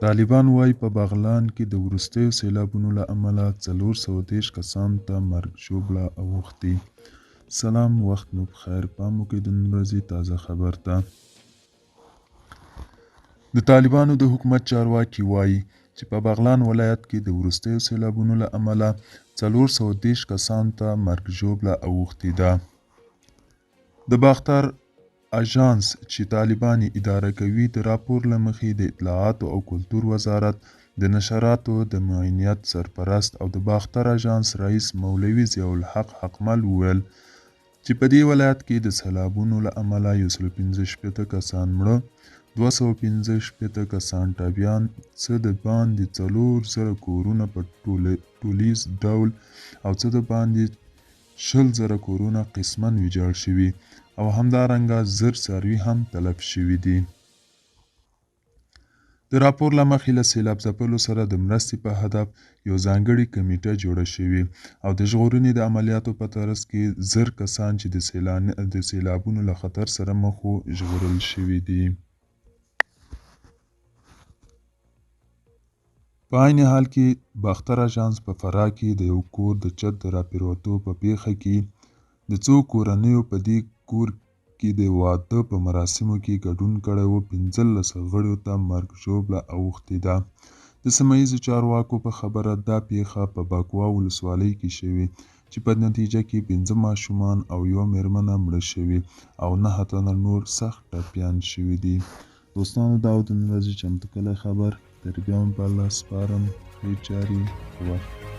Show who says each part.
Speaker 1: طالبان وایي په بغلان کې د وروستیو سیلابونو له امله 430 کسانو ته مرګ ژوبله اوښتې. سلام، وخت مو بخیر. پام وکړئ د نن ورځې تازه خبر ته. د طالبانو د حکومت چارواکي وایي چې په بغلان ولایت کې د وروستیو سیلابونو له امله 430 کسانو ته مرګ ژوبله اوښتې ده. د باختر اژانس چې طالبان یې اداره کوي د راپور له مخې د اطلاعاتو او کلتور وزارت د نشراتو د معاونیت سرپرست او د باختر اژانس رئیس مولوي ضیاءالحق حقمل وویل چې په دې ولایت کې د سیلابونو له امله 165 کسان مړه، 265 کسان ټپیان، څه د باندې 4000 کورونه په ټولیز ډول او څه د باندې 20,000 کورونه قسماً ویجاړ شوي او همدارنګه 1000 څاروي هم تلف شوي دي. د راپور له مخې له سیلاب ځپلو سره د مرستې په هدف یو ځانګړې کمیټه جوړه شوې او د ژغورنې د عملیاتو په ترڅ کې 1000 کسان چې د سیلابونو له خطر سره مخ وو ژغورل شوي دي. په عین حال کې باختر اژانس په فراه کې د یو کور د چت د راپرېوتو په پیښه کې د څو کورنیو په دې کور کې د واده په مراسمو کې ګډون کړی و 15 غړیو ته مرګ ژوبله اوښتې ده. د سیمه ییزو چارواکو په خبره دا پیښه په بکوا ولسوالۍ کې شوې چې په نتیجه کې 15 ماشومان او یوه مېرمنه مړه شوي او 9 تنه نور سخت ټپیان شوي دي. دوستانو، دا و د نن ورځې چمتو کلی خبر. تر بیا هم په الله سپارم. ښې چارې په وخت.